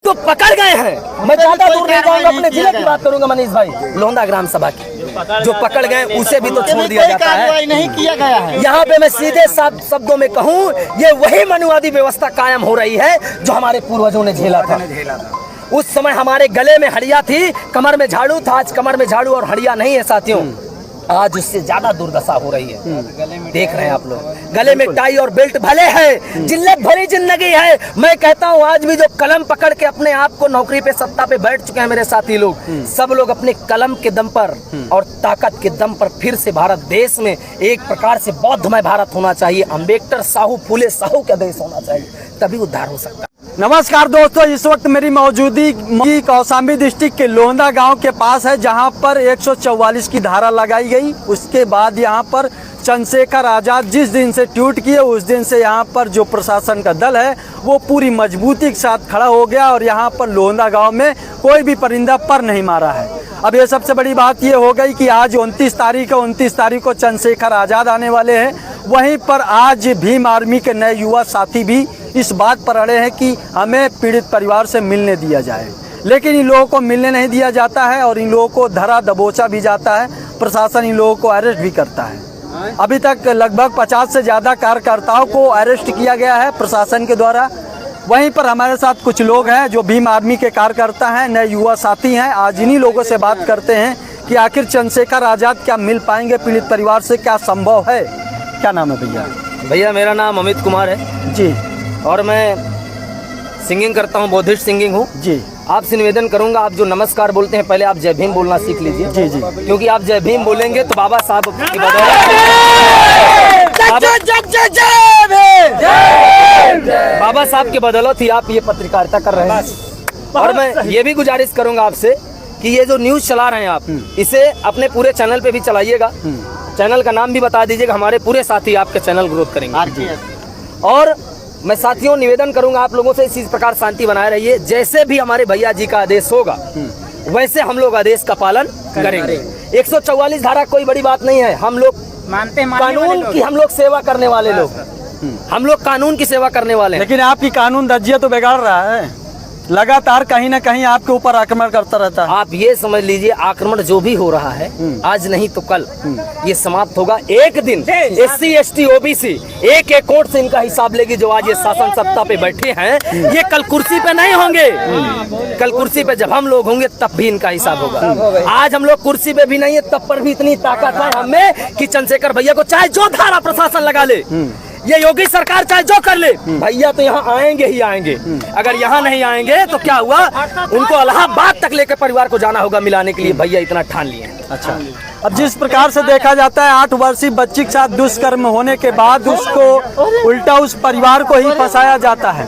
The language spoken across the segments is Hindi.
तो पकड़ गए हैं। मैं ज्यादा दूर नहीं जाऊंगा, अपने जिले की बात करूंगा मनीष भाई, लोहंदा ग्राम सभा की जो पकड़ गए उसे भी तो छोड़ दिया जाता है, नहीं किया गया है। यहाँ पे मैं सीधे शब्दों में कहूँ, ये वही मनुवादी व्यवस्था कायम हो रही है जो हमारे पूर्वजों ने झेला था। उस समय हमारे गले में हड़िया थी, कमर में झाड़ू था, आज कमर में झाड़ू और हड़िया नहीं है साथियों, आज उससे ज्यादा दुर्दशा हो रही है। देख रहे हैं आप लोग, गले में टाई और बेल्ट भले है, जिल्लत भरी जिंदगी है। मैं कहता हूँ आज भी जो कलम पकड़ के अपने आप को नौकरी पे सत्ता पे बैठ चुके हैं मेरे साथी लोग, सब लोग अपने कलम के दम पर और ताकत के दम पर फिर से भारत देश में एक प्रकार से बौद्धमय भारत होना चाहिए, अम्बेडकर साहू फूले साहू का देश होना चाहिए, तभी उद्धार हो सकता है। नमस्कार दोस्तों, इस वक्त मेरी मौजूदगी कौशाम्बी डिस्ट्रिक्ट के लोहंदा गांव के पास है, जहां पर 144 की धारा लगाई गई। उसके बाद यहां पर चंद्रशेखर आजाद जिस दिन से ट्वीट किए उस दिन से यहां पर जो प्रशासन का दल है वो पूरी मजबूती के साथ खड़ा हो गया और यहां पर लोहंदा गांव में कोई भी परिंदा पर नहीं मारा है। अब ये सबसे बड़ी बात ये हो गई कि आज 29 तारीख को चंद्रशेखर आजाद आने वाले हैं। वहीं पर आज भीम आर्मी के नए युवा साथी भी इस बात पर अड़े हैं कि हमें पीड़ित परिवार से मिलने दिया जाए, लेकिन इन लोगों को मिलने नहीं दिया जाता है और इन लोगों को धरा दबोचा भी जाता है। प्रशासन इन लोगों को अरेस्ट भी करता है। अभी तक लगभग 50 से ज़्यादा कार्यकर्ताओं को अरेस्ट किया गया है प्रशासन के द्वारा। वहीं पर हमारे साथ कुछ लोग हैं जो भीम आर्मी के कार्यकर्ता हैं, नए युवा साथी हैं। आज इन्हीं लोगों से बात करते हैं कि आखिर चंद्रशेखर आजाद क्या मिल पाएंगे पीड़ित परिवार से, क्या संभव है। क्या नाम है भैया? भैया मेरा नाम अमित कुमार है जी, और मैं सिंगिंग करता हूँ, बौद्धिस्ट सिंगिंग हूँ जी। आपसे निवेदन करूंगा, आप जो नमस्कार बोलते हैं पहले आप जय भीम बोलना सीख लीजिए। जी जी, क्योंकि आप जय भीम बोलेंगे तो बाबा साहब की बदौलत, बाबा साहब की बदौलत ही आप ये पत्रकारिता कर रहे हैं। और मैं ये भी गुजारिश करूंगा आपसे कि ये जो न्यूज चला रहे हैं आप, इसे अपने पूरे चैनल पे भी चलाइएगा। चैनल का नाम भी बता दीजिएगा, हमारे पूरे साथी आपके चैनल ग्रोथ करेंगे। और मैं साथियों निवेदन करूंगा आप लोगों से इसी प्रकार शांति बनाए रहिए। जैसे भी हमारे भैया जी का आदेश होगा वैसे हम लोग आदेश का पालन करेंगे। 144 धारा कोई बड़ी बात नहीं है, हम लोग मानते हैं कानून की, हम लोग सेवा करने वाले लोग, हम लोग कानून की सेवा करने वाले हैं। लेकिन आपकी कानून दर्जिया तो बिगाड़ रहा है, लगातार कहीं ना कहीं आपके ऊपर आक्रमण करता रहता है। आप ये समझ लीजिए आक्रमण जो भी हो रहा है आज नहीं तो कल ये समाप्त होगा। एक दिन SC ST OBC एक वोट से इनका हिसाब लेगी। जो आज ये शासन सत्ता पे बैठे हैं ये कल कुर्सी पे नहीं होंगे, कल कुर्सी पे जब हम लोग होंगे तब भी इनका हिसाब होगा। आज हम लोग कुर्सी पे भी नहीं है, तब पर भी इतनी ताकत है हमें कि चंद्रशेखर भैया को चाहे जो धारा प्रशासन लगा ले, ये योगी सरकार चाहे जो कर ले, भैया तो यहाँ आएंगे ही आएंगे। अगर यहाँ नहीं आएंगे तो क्या हुआ, उनको इलाहाबाद तक लेकर परिवार को जाना होगा मिलाने के लिए, भैया इतना ठान लिए। अच्छा, अब जिस प्रकार से देखा जाता है 8 वर्षीय बच्ची के साथ दुष्कर्म होने के बाद उसको उल्टा उस परिवार को ही फंसाया जाता है,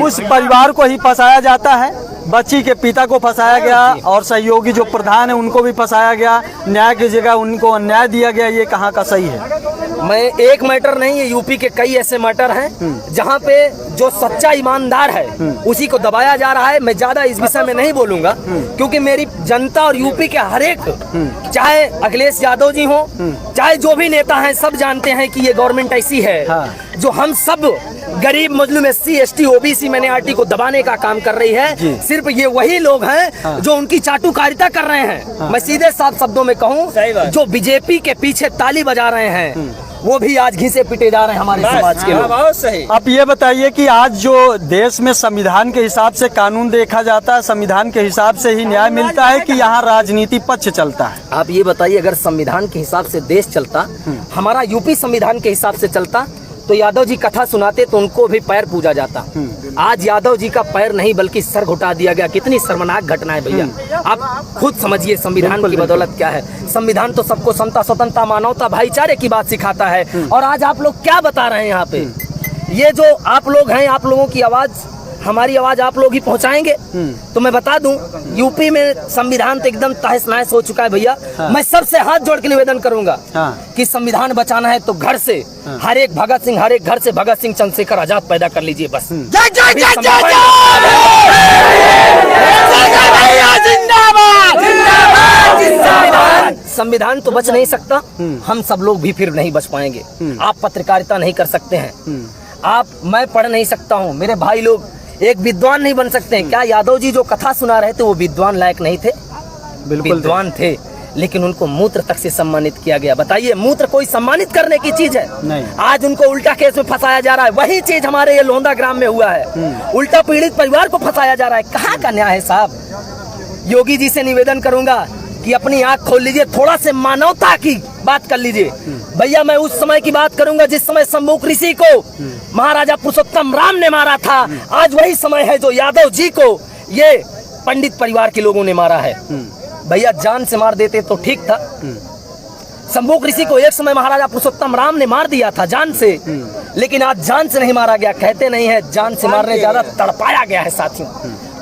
उस परिवार को ही फंसाया जाता है। बच्ची के पिता को फंसाया गया और सहयोगी जो प्रधान है उनको भी फंसाया गया, न्याय की जगह उनको अन्याय दिया गया। ये कहाँ का सही है? मैं एक मैटर नहीं, ये यूपी के कई ऐसे मैटर हैं जहाँ पे जो सच्चा ईमानदार है उसी को दबाया जा रहा है। मैं ज्यादा इस विषय में नहीं बोलूंगा क्योंकि मेरी जनता और यूपी के हर एक, चाहे अखिलेश यादव जी हो चाहे जो भी नेता हैं, सब जानते हैं कि ये गवर्नमेंट ऐसी है जो हम सब गरीब मजलूम SC ST OBC माइनॉरिटी को दबाने का काम कर रही है। सिर्फ ये वही लोग हैं जो उनकी चाटुकारिता कर रहे हैं। मैं सीधे साफ शब्दों में कहूँ, जो बीजेपी के पीछे ताली बजा रहे हैं वो भी आज घिसे पिटे जा रहे हैं हमारे समाज के लोग। बहुत सही। आप ये बताइए कि आज जो देश में संविधान के हिसाब से कानून देखा जाता है, संविधान के हिसाब से ही न्याय मिलता है कि यहाँ राजनीति पक्ष चलता है? आप ये बताइए, अगर संविधान के हिसाब से देश चलता, हमारा यूपी संविधान के हिसाब से चलता तो यादव जी कथा सुनाते तो उनको भी पैर पूजा जाता। आज यादव जी का पैर नहीं बल्कि सर घुटा दिया गया। कितनी शर्मनाक घटना है भैया, आप खुद समझिए संविधान की बदौलत क्या है। संविधान तो सबको समता, स्वतंत्रता, मानवता, भाईचारे की बात सिखाता है। और आज आप लोग क्या बता रहे हैं यहाँ पे? ये जो आप लोग हैं, आप लोगों की आवाज, हमारी आवाज आप लोग ही पहुंचाएंगे। तो मैं बता दूं, यूपी में संविधान तो एकदम तहस नहस हो चुका है भैया। मैं सबसे हाथ जोड़ के निवेदन करूंगा कि संविधान बचाना है तो घर से हर एक भगत सिंह, हर एक घर से भगत सिंह, चंद्रशेखर आजाद पैदा कर लीजिए बस। संविधान तो बच नहीं सकता, हम सब लोग भी फिर नहीं बच पाएंगे। आप पत्रकारिता नहीं कर सकते हैं, आप, मैं पढ़ नहीं सकता हूँ, मेरे भाई लोग एक विद्वान नहीं बन सकते हैं क्या? यादव जी जो कथा सुना रहे थे वो विद्वान लायक नहीं थे? बिल्कुल विद्वान थे, लेकिन उनको मूत्र तक से सम्मानित किया गया। बताइए, मूत्र कोई सम्मानित करने की चीज है? नहीं। आज उनको उल्टा केस में फंसाया जा रहा है। वही चीज हमारे ये लोहंदा ग्राम में हुआ है। उल्टा पीड़ित परिवार को फंसाया जा रहा है। कहाँ का न्याय है साहब? योगी जी से निवेदन करूंगा कि अपनी आंख खोल लीजिए, थोड़ा से मानवता की बात कर लीजिए। भैया, मैं उस समय की बात करूंगा जिस समय शंभुक ऋषि को महाराजा पुरुषोत्तम राम ने मारा था। आज वही समय है जो यादव जी को ये पंडित परिवार के लोगों ने मारा है। भैया, जान से मार देते तो ठीक था। शंभुक ऋषि को एक समय महाराजा पुरुषोत्तम राम ने मार दिया था जान से, लेकिन आज जान से नहीं मारा गया। कहते नहीं है जान से मारने ज्यादा तड़पाया गया है साथियों,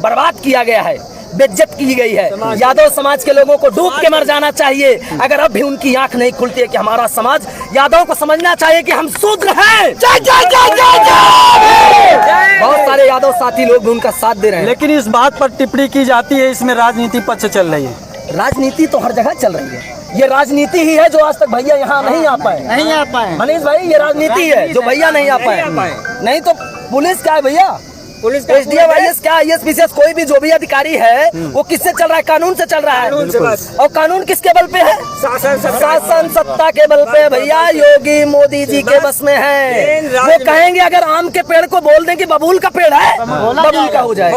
बर्बाद किया गया है, बेइज्जत की गई है। यादव समाज के लोगों को डूब के मर जाना चाहिए अगर अब भी उनकी आंख नहीं खुलती है कि हमारा समाज, यादव को समझना चाहिए कि हम शूद्र हैं। बहुत सारे यादव साथी लोग भी उनका साथ दे रहे हैं। लेकिन इस बात पर टिप्पणी की जाती है इसमें राजनीति पक्ष चल रही है। राजनीति तो हर जगह चल रही है। ये राजनीति ही है जो आज तक भैया यहाँ नहीं आ पाए। मनीष भाई, ये राजनीति है जो भैया नहीं आ पाए। नहीं तो पुलिस क्या है भैया? पुलिस SDM IAS क्या IAS PCS कोई भी जो भी अधिकारी है वो किससे चल रहा है? कानून से चल रहा है। और कानून किसके बल पे है? शासन सत्ता के बल पे भैया। योगी मोदी जी के बस में है। वो कहेंगे अगर आम के पेड़ को बोल दें कि बबूल का पेड़ है, बबूल का हो जाए।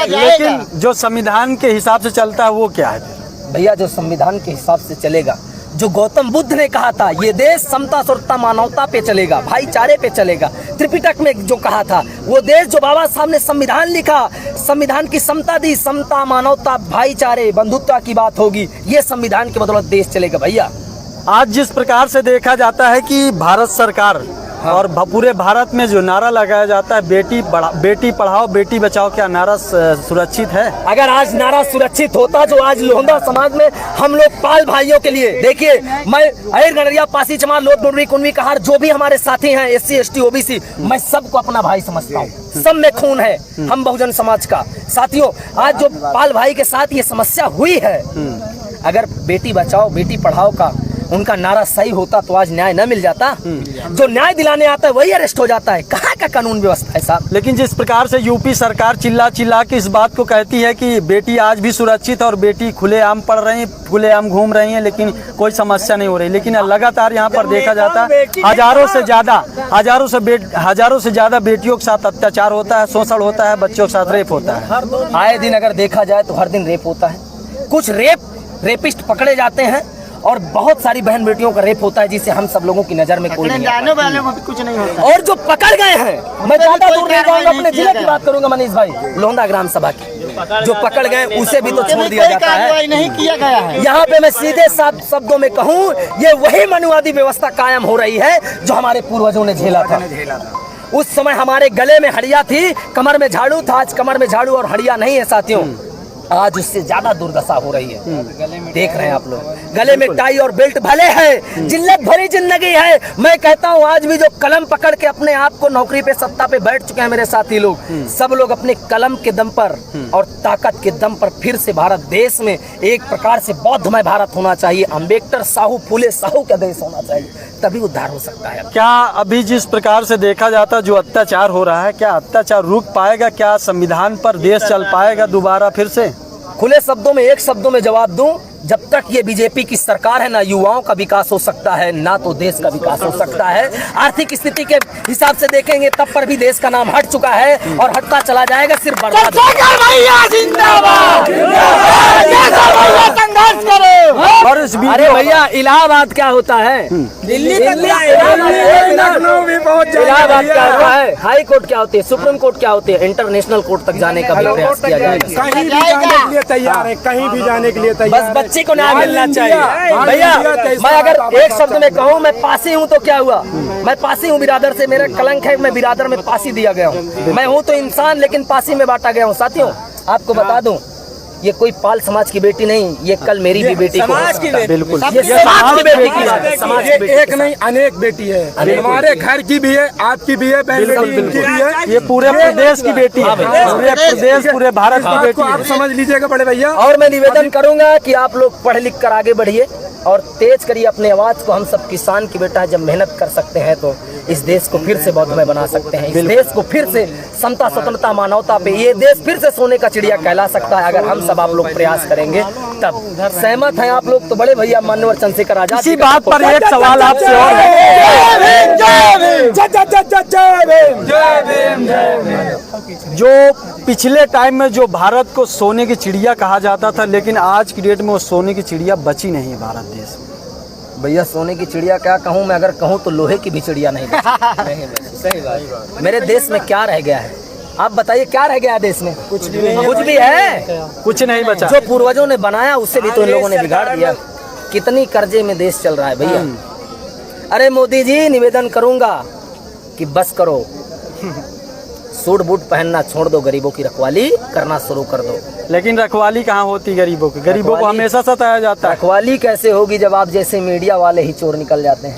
लेकिन जो संविधान के हिसाब से चलता है वो क्या है भैया? जो संविधान के हिसाब से चलेगा, जो गौतम बुद्ध ने कहा था, ये देश समता सुरता मानवता पे चलेगा, भाईचारे पे चलेगा। त्रिपिटक में जो कहा था, वो देश जो बाबा साहब ने संविधान लिखा, संविधान की समता दी, समता मानवता भाईचारे बंधुत्व की बात होगी, ये संविधान की बदौलत देश चलेगा भैया। आज जिस प्रकार से देखा जाता है कि भारत सरकार और पूरे भारत में जो नारा लगाया जाता है बेटी पढ़ाओ बेटी बचाओ, क्या नारा सुरक्षित है? अगर आज नारा सुरक्षित होता जो आज लोहंदा समाज में हम लोग पाल भाइयों के लिए, देखिए मैं अहिर गणरिया पासी चमार लोट डोडरी कुनवी कहार जो भी हमारे साथी हैं SC ST OBC, मैं सबको अपना भाई समझता हूँ। सब में खून है हम बहुजन समाज का। साथियों, आज जो पाल भाई के साथ ये समस्या हुई है, अगर बेटी बचाओ बेटी पढ़ाओ का उनका नारा सही होता तो आज न्याय न मिल जाता। जो न्याय दिलाने आता है वही अरेस्ट हो जाता है। कहाँ का कानून व्यवस्था है साहब? लेकिन जिस प्रकार से यूपी सरकार चिल्ला चिल्ला के इस बात को कहती है कि बेटी आज भी सुरक्षित और बेटी खुलेआम पढ़ रही है, खुलेआम घूम रही है, लेकिन कोई समस्या नहीं हो रही। लेकिन लगातार यहाँ पर देखा जाता है हजारों से ज्यादा बेटियों के साथ अत्याचार होता है, शोषण होता है, बच्चों के साथ रेप होता है। आए दिन अगर देखा जाए तो हर दिन रेप होता है। कुछ रेपिस्ट पकड़े जाते हैं और बहुत सारी बहन बेटियों का रेप होता है जिसे हम सब लोगों की नजर में कोई नहीं जाने वाले को भी कुछ नहीं होता। और जो पकड़ गए हैं, मैं ज्यादा दूर नहीं जाऊंगा, अपने जिले की बात करूंगा मनीष भाई, लोहंदा ग्राम सभा की, जो पकड़ गए उसे भी तो छोड़ दिया जाता है। नहीं किया गया है। यहाँ पे मैं सीधे साफ शब्दों में कहूँ, ये वही मनुवादी व्यवस्था कायम हो रही है जो हमारे पूर्वजों ने झेला था। उस समय हमारे गले में हड़िया थी, कमर में झाड़ू था। आज कमर में झाड़ू और हड़िया नहीं है साथियों, आज उससे ज्यादा दुर्दशा हो रही है। देख रहे हैं आप लोग, गले में टाई और बेल्ट भले है, जिल्लत भरी जिंदगी है। मैं कहता हूँ आज भी जो कलम पकड़ के अपने आप को नौकरी पे सत्ता पे बैठ चुके हैं मेरे साथी लोग, सब लोग अपने कलम के दम पर और ताकत के दम पर फिर से भारत देश में एक प्रकार से बौद्धमय भारत होना चाहिए। अम्बेडकर साहू फूले साहू का देश होना चाहिए, तभी उद्धार हो सकता है। क्या अभी जिस प्रकार से देखा जाता है जो अत्याचार हो रहा है, क्या अत्याचार रुक पाएगा? क्या संविधान पर देश चल पाएगा दोबारा फिर से? खुले शब्दों में एक शब्दों में जवाब दूं, जब तक ये बीजेपी की सरकार है ना युवाओं का विकास हो सकता है ना तो देश का विकास हो सकता है। आर्थिक स्थिति के हिसाब से देखेंगे तब पर भी देश का नाम हट चुका है और हटता चला जाएगा, सिर्फ बर्बाद। और इस अरे भैया, इलाहाबाद क्या होता है? इलाहाबाद क्या होता है? हाई कोर्ट क्या होती है? सुप्रीम कोर्ट क्या होती है? इंटरनेशनल कोर्ट तक जाने का भी प्रयास किया जाएगा। कहीं भी जाने के लिए तैयार है, कहीं भी जाने के लिए तैयार है। बच्चे को न्याय मिलना चाहिए भैया। मैं अगर एक शब्द में कहूँ, मैं पासी हूँ तो क्या हुआ? मैं पासी हूँ बिरादर से, मेरा कलंक है, मैं बिरादर में पासी दिया गया हूँ। मैं हूँ तो इंसान लेकिन पासी में बांटा गया हूँ। साथियों, आपको बता दूं, ये कोई पाल समाज की बेटी नहीं, ये कल मेरी भी बेटी समाज की बिल्कुल ये समाज की बेटी की बात है। समाज की बेटी एक नहीं अनेक बेटी है, हमारे घर की भी है, आपकी भी है, बहन बेटी इनकी भी है। ये पूरे प्रदेश की बेटी है, पूरे प्रदेश पूरे भारत की बेटी आप समझ लीजिएगा बड़े भैया। और मैं निवेदन करूंगा कि आप लोग पढ़ लिख कर आगे बढ़िए, और तेज करिए अपने आवाज़ को। हम सब किसान की बेटा जब मेहनत कर सकते हैं तो इस देश को फिर से बौद्धमय बना सकते हैं। इस देश को फिर से समता, स्वतंत्रता, मानवता पे ये देश फिर से सोने का चिड़िया कहला सकता है अगर हम सब आप लोग प्रयास करेंगे तब। सहमत हैं आप लोग तो बड़े भैया माननीय चंद्रशेखर आजाद इसी बात पर एक सवाल आपसे और है। जो पिछले टाइम में जो भारत को सोने की चिड़िया कहा जाता था, लेकिन आज की डेट में वो सोने की चिड़िया बची नहीं है भारत देश में। भैया सोने की चिड़िया क्या कहूँ मैं, अगर कहूँ तो लोहे की भी चिड़िया नहीं बची। नहीं बची, सही बात। मेरे देश में क्या रह गया है आप बताइए, क्या रह गया है देश में? कुछ भी नहीं, कुछ भी है, कुछ नहीं बचा। जो पूर्वजों ने बनाया उससे भी तो इन लोगों ने बिगाड़ दिया। कितनी कर्जे में देश चल रहा है भैया। अरे मोदी जी निवेदन करूंगा कि बस करो, सूट बूट पहनना छोड़ दो, गरीबों की रखवाली करना शुरू कर दो। लेकिन रखवाली कहाँ होती गरीबों की? गरीबों को हमेशा सताया जाता है। रखवाली कैसे होगी जब आप जैसे मीडिया वाले ही चोर निकल जाते हैं।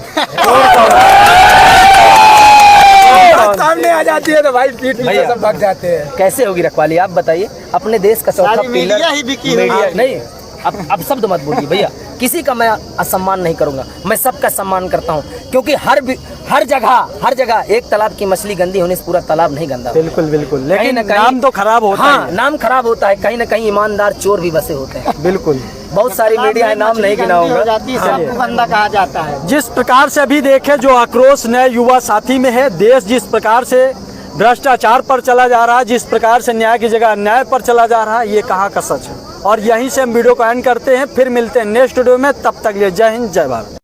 सामने आ जाती है तो भाई पीठ पीछे सब भाग जाते हैं। कैसे होगी रखवाली आप बताइए? अपने देश का चौथा पिलर मीडिया ही बिकी हुई मीडिया है। नहीं। अब शब्द मत बोलिए भैया, किसी का मैं असम्मान नहीं करूंगा, मैं सबका सम्मान करता हूं क्योंकि हर जगह एक तालाब की मछली गंदी होने से पूरा तालाब नहीं गंदा। बिल्कुल बिल्कुल, कहीं लेकिन न कहीं नाम तो खराब होता हाँ, है। नाम खराब होता है। कहीं न कहीं ईमानदार चोर भी बसे होते हैं। बिल्कुल, बहुत सारी मीडिया है, नाम नहीं गिनाऊंगा। हो जाती है, सबको गंदा कहा जाता है। जिस प्रकार से अभी देखे जो आक्रोश नए युवा साथी में है, देश जिस प्रकार से भ्रष्टाचार पर चला जा रहा है, जिस प्रकार से न्याय की जगह अन्याय पर चला जा रहा है, ये कहाँ का सच है। और यहीं से हम वीडियो को एंड करते हैं, फिर मिलते हैं नेक्स्ट वीडियो में। तब तक लिए जय हिंद, जय भारत।